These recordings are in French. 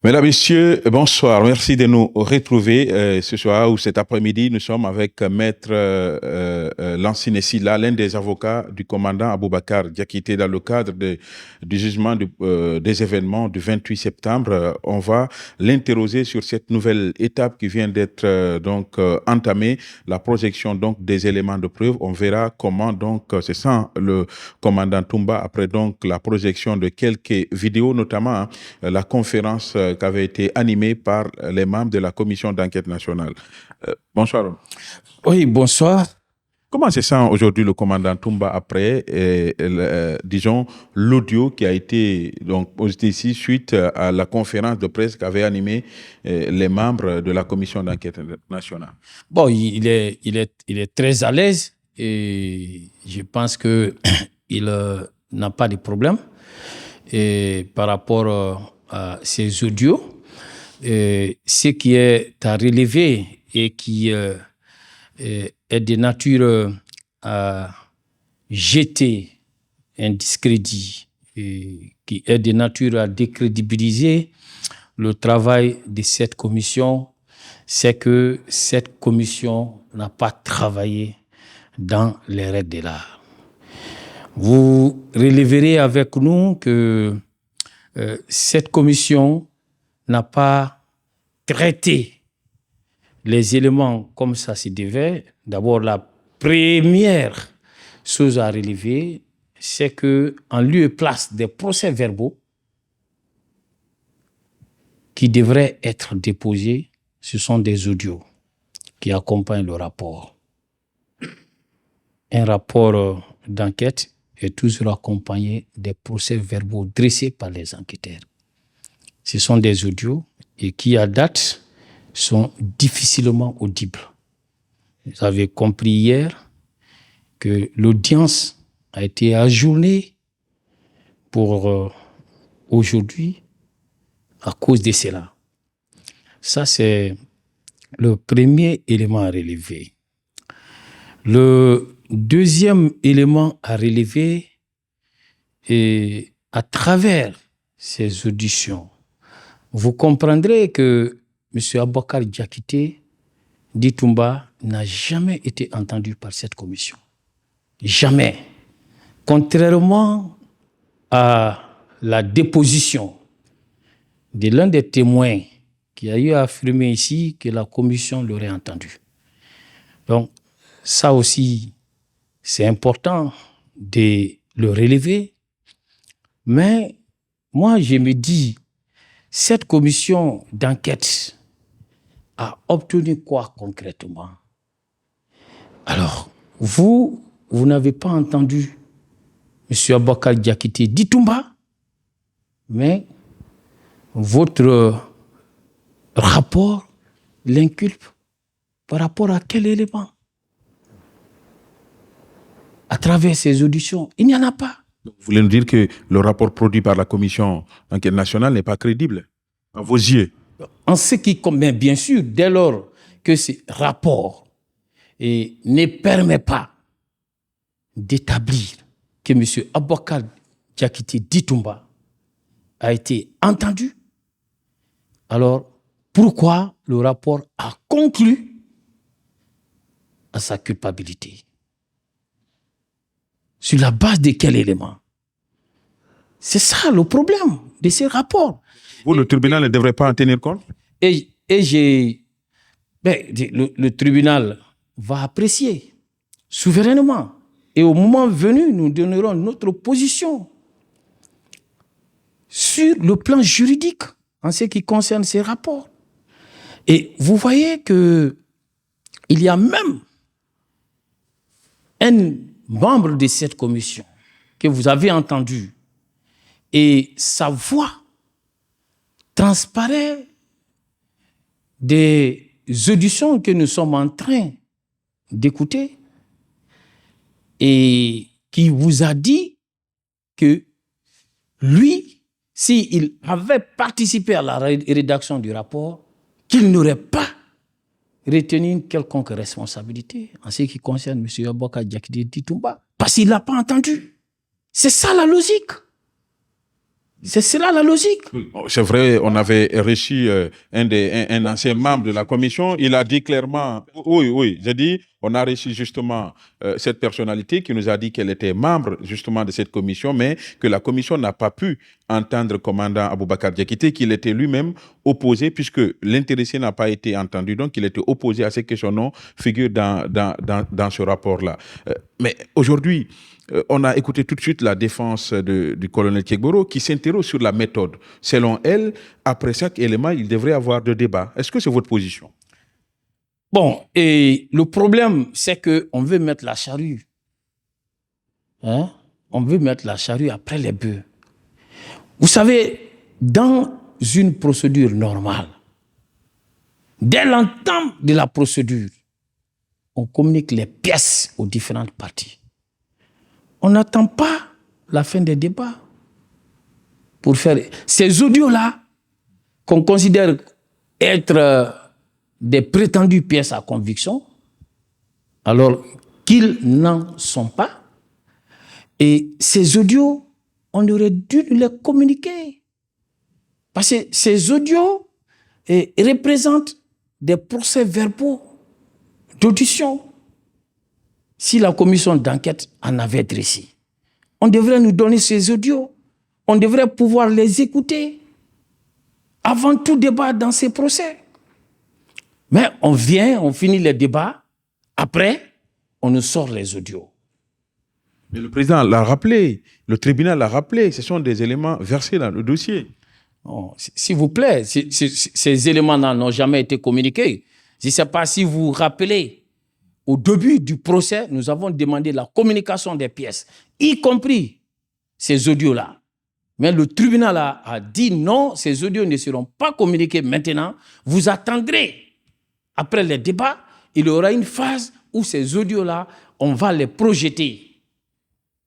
Mesdames, Messieurs, bonsoir. Merci de nous retrouver ce soir ou cet après-midi. Nous sommes avec Maître Lansine Silla, l'un des avocats du commandant Aboubakar Diakité dans le cadre du jugement des événements du 28 septembre. On va l'interroger sur cette nouvelle étape qui vient d'être entamée, la projection donc des éléments de preuve. On verra comment donc c'est sans le commandant Toumba après donc la projection de quelques vidéos, notamment la conférence qui avait été animée par les membres de la commission d'enquête nationale. Bonsoir. Oui, bonsoir. Comment se sent aujourd'hui le commandant Toumba après, disons, l'audio qui a été donc posté ici suite à la conférence de presse qu'avaient animé les membres de la commission d'enquête nationale? Bon, il est très à l'aise et je pense que il n'a pas de problème et par rapport à ces audios. Ce qui est à relever et qui est de nature à jeter un discrédit et qui est de nature à décrédibiliser le travail de cette commission, c'est que cette commission n'a pas travaillé dans les règles de l'art. Vous relèverez avec nous que cette commission n'a pas traité les éléments comme ça se devait. D'abord, la première chose à relever, c'est que en lieu et place des procès-verbaux qui devraient être déposés, ce sont des audios qui accompagnent le rapport. Un rapport d'enquête est toujours accompagné des procès-verbaux dressés par les enquêteurs. Ce sont des audios et qui, à date, sont difficilement audibles. Vous avez compris hier que l'audience a été ajournée pour aujourd'hui à cause de cela. Ça, c'est le premier élément à relever. Le deuxième élément à relever est à travers ces auditions. Vous comprendrez que M. Aboubakar Diakité dit Toumba n'a jamais été entendu par cette commission. Jamais. Contrairement à la déposition de l'un des témoins qui a eu à affirmer ici que la commission l'aurait entendu. Donc, ça aussi, c'est important de le relever. Mais moi, je me dis, cette commission d'enquête a obtenu quoi concrètement? Alors, vous n'avez pas entendu M. Aboubakar Diakité dit Toumba, mais votre rapport l'inculpe par rapport à quel élément? À travers ces auditions, il n'y en a pas. Vous voulez nous dire que le rapport produit par la commission d'enquête nationale n'est pas crédible à vos yeux? En ce qui convient, bien sûr, dès lors que ce rapport ne permet pas d'établir que M. Aboubakar Diakité dit Toumba a été entendu, alors pourquoi le rapport a conclu à sa culpabilité? Sur la base de quel élément? C'est ça le problème de ces rapports. Vous, le tribunal ne devrait pas en tenir compte? Le tribunal va apprécier souverainement. Et au moment venu, nous donnerons notre position sur le plan juridique en ce qui concerne ces rapports. Et vous voyez qu'il y a même un membre de cette commission que vous avez entendu et sa voix transparaît des auditions que nous sommes en train d'écouter et qui vous a dit que lui, s'il avait participé à la rédaction du rapport, qu'il n'aurait pas retenu une quelconque responsabilité en ce qui concerne M. Aboubakar Diakité dit Toumba, parce qu'il ne l'a pas entendu. C'est ça la logique. C'est cela la logique. C'est vrai, on avait reçu un ancien membre de la commission. Il a dit clairement, oui, j'ai dit, on a reçu justement cette personnalité qui nous a dit qu'elle était membre justement de cette commission, mais que la commission n'a pas pu entendre le commandant Aboubakar Diakité, qu'il était lui-même opposé, puisque l'intéressé n'a pas été entendu, donc il était opposé à ce que son nom figure dans ce rapport-là. Mais aujourd'hui, on a écouté tout de suite la défense du colonel Tchegboro qui s'interroge sur la méthode. Selon elle, après chaque élément, il devrait y avoir de débat. Est-ce que c'est votre position? Bon, et le problème, c'est qu'on veut mettre la charrue. Hein? On veut mettre la charrue après les bœufs. Vous savez, dans une procédure normale, dès l'entame de la procédure, on communique les pièces aux différentes parties. On n'attend pas la fin des débats pour faire ces audios-là qu'on considère être des prétendues pièces à conviction, alors qu'ils n'en sont pas. Et ces audios, on aurait dû les communiquer. Parce que ces audios représentent des procès-verbaux d'audition. Si la commission d'enquête en avait dressé, on devrait nous donner ces audios. On devrait pouvoir les écouter avant tout débat dans ces procès. Mais on vient, on finit les débats. Après, on nous sort les audios. Mais le président l'a rappelé, le tribunal l'a rappelé, ce sont des éléments versés dans le dossier. Oh, s'il vous plaît, ces éléments-là n'ont jamais été communiqués. Je ne sais pas si vous vous rappelez, au début du procès, nous avons demandé la communication des pièces, y compris ces audios-là. Mais le tribunal a dit non, ces audios ne seront pas communiqués maintenant. Vous attendrez. Après les débats, il y aura une phase où ces audios-là, on va les projeter.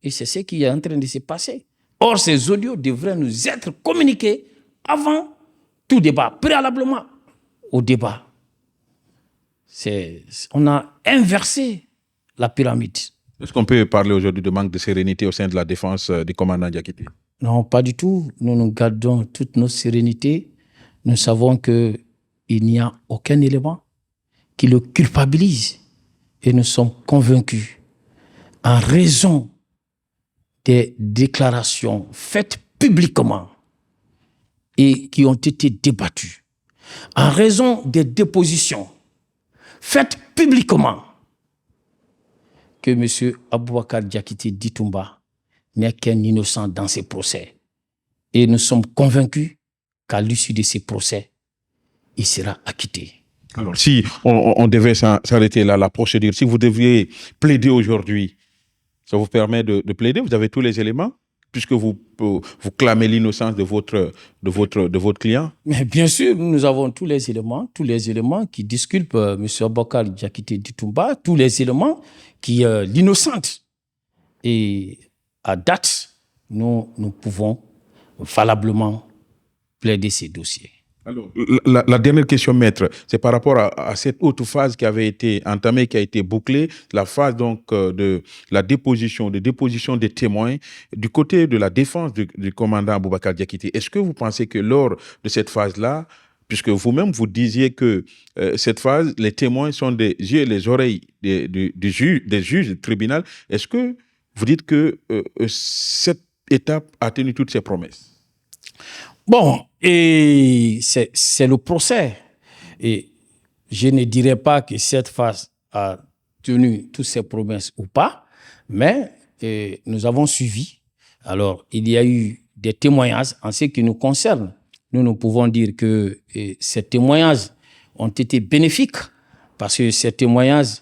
Et c'est ce qui est en train de se passer. Or, ces audios devraient nous être communiqués avant tout débat, préalablement au débat. On a inversé la pyramide. Est-ce qu'on peut parler aujourd'hui de manque de sérénité au sein de la défense du commandant Diakité? Non, pas du tout. Nous gardons toute notre sérénité. Nous savons qu'il n'y a aucun élément qui le culpabilise. Et nous sommes convaincus, en raison des déclarations faites publiquement et qui ont été débattues, en raison des dépositions faites publiquement, que M. Aboubakar Diakité Ditumba n'est qu'un innocent dans ces procès. Et nous sommes convaincus qu'à l'issue de ces procès, il sera acquitté. Alors, si on devait s'arrêter là, la procédure, si vous deviez plaider aujourd'hui, ça vous permet de plaider? Vous avez tous les éléments, puisque vous clamez l'innocence de votre client? Mais bien sûr, nous avons tous les éléments qui disculpent M. Aboubakar Diakité Ditumba, tous les éléments qui l'innocentent. Et à date, nous pouvons valablement plaider ces dossiers. Alors, la dernière question, maître, c'est par rapport à cette autre phase qui avait été entamée, qui a été bouclée, la phase donc de la déposition des témoins du côté de la défense du commandant Aboubakar Diakité. Est-ce que vous pensez que lors de cette phase-là, puisque vous-même vous disiez que cette phase, les témoins sont des yeux et les oreilles des juges du tribunal, est-ce que vous dites que cette étape a tenu toutes ses promesses? Bon, et c'est le procès. Et je ne dirais pas que cette phase a tenu toutes ses promesses ou pas, mais nous avons suivi. Alors, il y a eu des témoignages en ce qui nous concerne. Nous pouvons dire que ces témoignages ont été bénéfiques parce que ces témoignages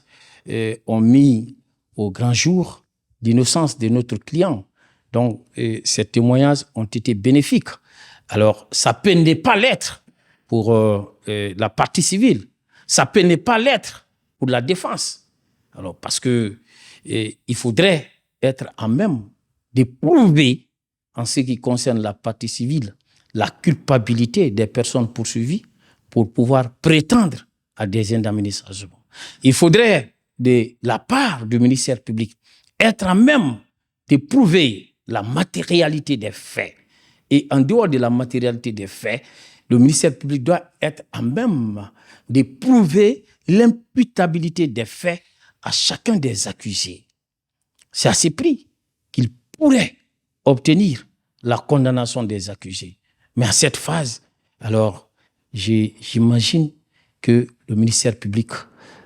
ont mis au grand jour l'innocence de notre client. Donc, ces témoignages ont été bénéfiques. Alors, ça peut ne pas l'être pour la partie civile. Ça peut ne pas l'être pour la défense. Alors, parce que il faudrait être à même de prouver, en ce qui concerne la partie civile, la culpabilité des personnes poursuivies pour pouvoir prétendre à des indemnisations. Il faudrait, de la part du ministère public, être à même de prouver la matérialité des faits Et en dehors de la matérialité des faits, le ministère public doit être à même de prouver l'imputabilité des faits à chacun des accusés. C'est à ce prix qu'il pourrait obtenir la condamnation des accusés. Mais à cette phase, alors, j'imagine que le ministère public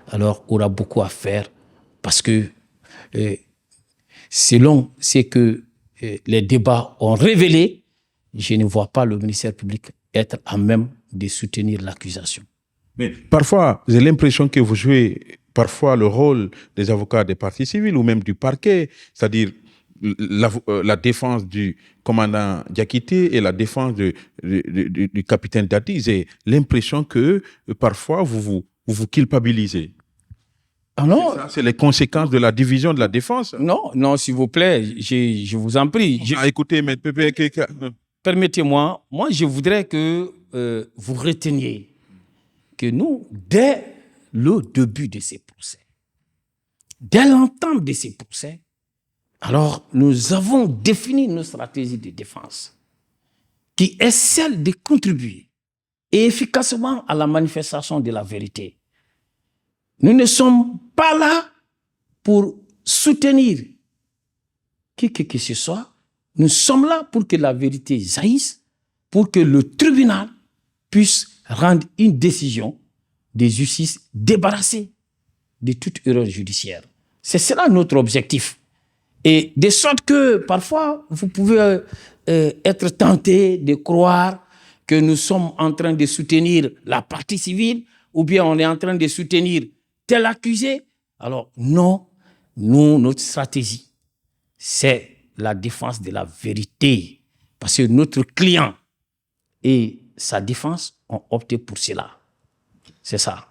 alors, aura beaucoup à faire parce que, selon ce que les débats ont révélé, je ne vois pas le ministère public être à même de soutenir l'accusation. Mais parfois, j'ai l'impression que vous jouez parfois le rôle des avocats des parties civiles ou même du parquet, c'est-à-dire la défense du commandant Diakité et la défense du capitaine Dati. J'ai l'impression que parfois vous culpabilisez. Ah non, C'est les conséquences de la division de la défense. non, s'il vous plaît, je vous en prie. Écoutez, mais Permettez-moi, moi je voudrais que vous reteniez que nous, dès le début de ces procès, dès l'entame de ces procès, alors nous avons défini nos stratégies de défense qui est celle de contribuer efficacement à la manifestation de la vérité. Nous ne sommes pas là pour soutenir qui que ce soit. Nous sommes là pour que la vérité jaillisse, pour que le tribunal puisse rendre une décision de justice débarrassée de toute erreur judiciaire. C'est cela notre objectif. Et de sorte que parfois, vous pouvez être tenté de croire que nous sommes en train de soutenir la partie civile ou bien on est en train de soutenir tel accusé. Alors non, nous, notre stratégie, c'est la défense de la vérité. Parce que notre client et sa défense ont opté pour cela. C'est ça.